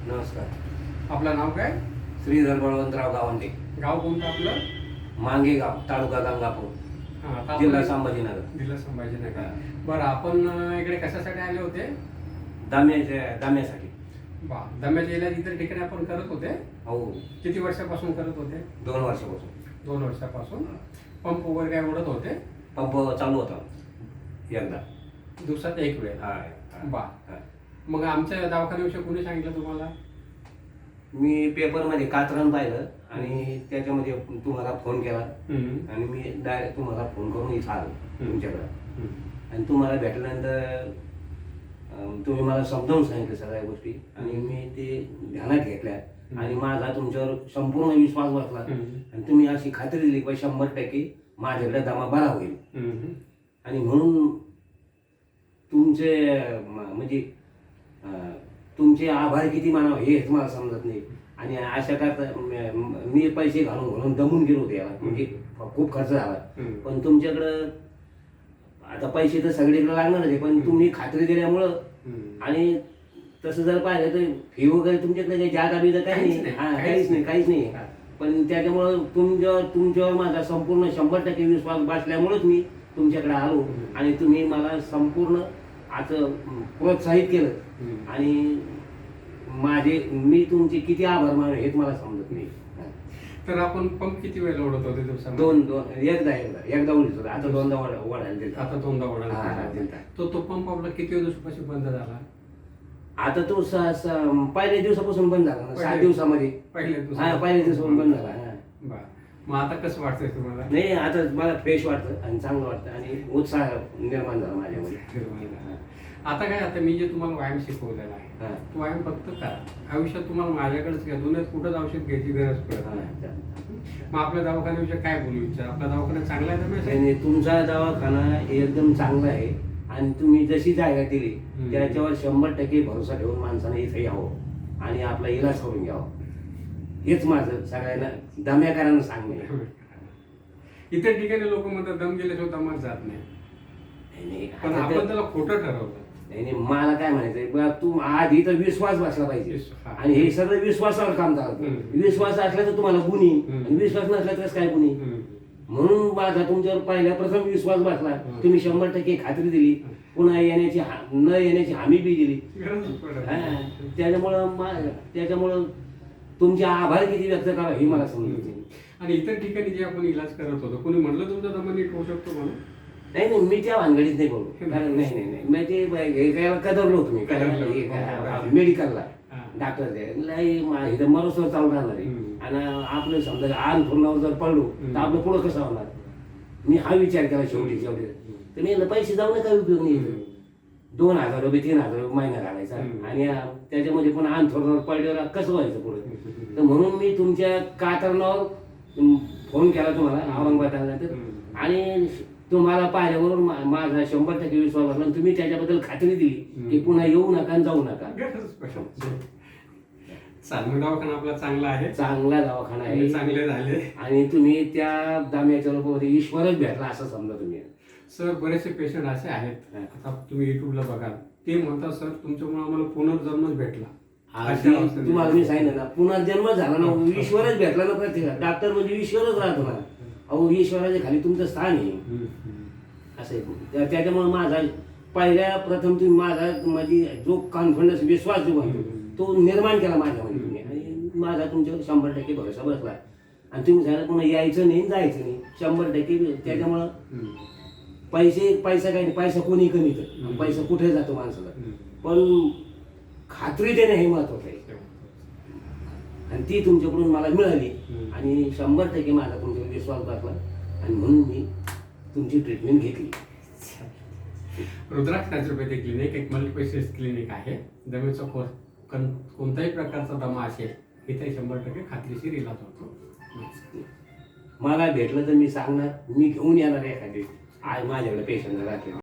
नमस्कार. आपलं नाव काय? श्रीधर बळवंतराव गावंडे. गाव कोणतं आपलं? मांगेगाव, तालुका गंगापूर, आता जिल्हा संभाजीनगर. जिल्हा संभाजीनगर. बरं, आपण इकडे कशासाठी आले होते? दाम्यासाठी. दम्याच्या इलाज इतर ठिकाणी आपण करत होते. हो, किती वर्षापासून करत होते? 2 वर्षापासून. 2 वर्षापासून. पंप वगैरे काय ओढत होते? पंप चालू होता एकदा. दिवसात एक वेळ? हा. मग आमच्या दवाखान्याविषयी कोणी सांगितलं तुम्हाला? मी पेपरमध्ये कात्रण पाहिलं आणि त्याच्यामध्ये तुम्हाला फोन केला आणि मी डायरेक्ट तुम्हाला फोन करून इथं आलो तुमच्याकडं. आणि तुम्हाला भेटल्यानंतर तुम्ही मला समजावून सांगितलं सगळ्या गोष्टी आणि मी ते ध्यानात घेतल्या आणि माझा तुमच्यावर संपूर्ण विश्वास बसला आणि तुम्ही अशी खात्री दिली की 100% माझ्याकडे दमा बरा होईल. आणि म्हणून तुमचे म्हणजे तुमचे आभार किती मानावं हेच मला समजत नाही. आणि अशा का मी पैसे घालून दमून गेलो होते याला, म्हणजे खूप खर्च झाला. पण तुमच्याकडं आता पैसे तर सगळीकडे लागणारच आहे, पण तुम्ही खात्री दिल्यामुळं आणि तसं जर पाहिलं तर फी वगैरे तुमच्याकडे काही जागा बिजा काही नाही, काहीच नाही. पण त्याच्यामुळं तुमच्यावर माझा संपूर्ण 100% विश्वास बसल्यामुळेच मी तुमच्याकडे आलो आणि तुम्ही मला संपूर्ण आता प्रोत्साहित केलं आणि मी तुमचे किती आभार मानू हेच मला समजत नाही. तर आपण पंप किती वेळेला ओढत होते दिवसामध्ये? एकदा उडीत होता. आता 2दा ओढायला देतात. आता 2दा ओढायला. तो पंप आपला किती दिवसापासून बंद झाला? आता तो पहिल्या दिवसापासून बंद झाला ना, 7 दिवसामध्ये. पहिल्या दिवसापासून बंद झाला. मग आता कसं वाटतंय तुम्हाला? नाही, आता मला फ्रेश वाटतं आणि चांगलं वाटतं आणि उत्साह निर्माण झाला माझ्यामध्ये. आता काय, आता मी जे तुम्हाला व्यायाम शिकवलेला आहे तो व्यायाम फक्त करा. आयुष्यात तुम्हाला माझ्याकडेच घ्या, दुनियात कुठंच औषध घ्यायची गरज पडत नाही. मग आपल्या दवाखान्याविषयी काय बोलू इच्छा? आपला दवाखाना चांगला आहे ना? तुमचा दवाखाना एकदम चांगला आहे आणि तुम्ही जशी जागा दिली त्याच्यावर 100% भरोसा ठेवून माणसाने इथे यावं आणि आपला इलाज करून घ्यावं हेच माझं सगळ्यांना दम्याकरांना सांगणे. इतर ठिकाणी लोक म्हणतात दम गेल्याशिवाय दमात जात नाही, पण आपण त्याला खोटं ठरवलं. नाही, मला काय म्हणायचंय, तू आधी तर विश्वास बसला पाहिजे आणि हे सगळं विश्वासावर काम चालतं. विश्वास असला तर तुम्हाला गुणी आणि विश्वास नसला तर काय गुणी. म्हणून माझा तुमच्यावर पहिल्या प्रथम विश्वास बसला. तुम्ही 100% खात्री दिली, पुन्हा न येण्याची हमी बी दिली. त्याच्यामुळं तुमचे आभार किती व्यक्त करा हे मला समजत. आणि इतर ठिकाणी जे आपण इलाज करत होतो, कोणी म्हणलं तुमचा दमा नीट होऊ शकतो म्हणून? नाही, मी त्या भानगडीत नाही बोलू. कारण नाही मी ते कदरलो तुम्ही मेडिकलला डॉक्टर इथं मरोसवर चालू राहणार आहे आणि आपलं समजा आन पूर्णावर जर पडलो तर आपलं पुढं कसं होणार. मी हा विचार केला शेवटी तर मी पैसे जाऊन काय उपयोग नाही. 2,000 रुपये 3,000 रुपये महिना घालायचा आणि त्याच्यामध्ये पण आन थोडं पडल्यावर कसं व्हायचं पुढे. तर म्हणून मी तुमच्या कातरणावर फोन केला तुम्हाला औरंगाबाद आणि तुम्हाला पाहिल्यावरून माझा 100% विश्वास बसला. तुम्ही त्याच्याबद्दल खात्री दिली की पुन्हा येऊ नका आणि जाऊ नका. दवाखाना आपला चांगला आहे, चांगला दवाखाना आहे, चांगले झाले आणि तुम्ही त्या दाम्याच्या रूपामध्ये ईश्वरच भेटला असं समजा तुम्ही. सर, बरेचसे पेशंट असे आहेत, आता तुम्ही युट्यूबला बघाल, ते म्हणतात सर तुमच्यामुळे आम्हाला पुनर्जन्मच भेटला. तुम्हाला मी सांगितलं ना, पुनर्जन्म झाला ना, ईश्वरच भेटला ना. प्रत्येक डॉक्टर म्हणजे ईश्वरच राहतो ना. अहो, ईश्वराच्या खाली तुमचं स्थान आहे असं. त्याच्यामुळे माझा पहिल्या प्रथम तुम्ही माझा म्हणजे जो कॉन्फिडन्स विश्वास जो म्हणतो तो निर्माण केला माझ्यामध्ये तुम्ही आणि माझा तुमच्यावर 100% भरोसा बसला. आणि तुम्ही सांगितलं पुन्हा यायचं नाही जायचं नाही 100%. त्याच्यामुळं पैसा काही नाही, पैसा कोणी कमी तर पैसा कुठे जातो माणसाला, पण खात्री देणं हे महत्वाचं आहे आणि ती तुमच्याकडून मला मिळाली आणि 100% माझा तुमच्यावर विश्वास बसला आणि म्हणून मी तुमची ट्रीटमेंट घेतली. रुद्राक्ष नॅचरोपॅथी क्लिनिक एक मल्टीस्पेशालिस्ट क्लिनिक आहे. दम्याचा कोणताही प्रकारचा दमा असेल इथे 100% खात्रीशीर इलाज होतो. मला भेटलं तर मी सांगणार, मी घेऊन येणार एखादी माझ्याकडे पेशंट राहते.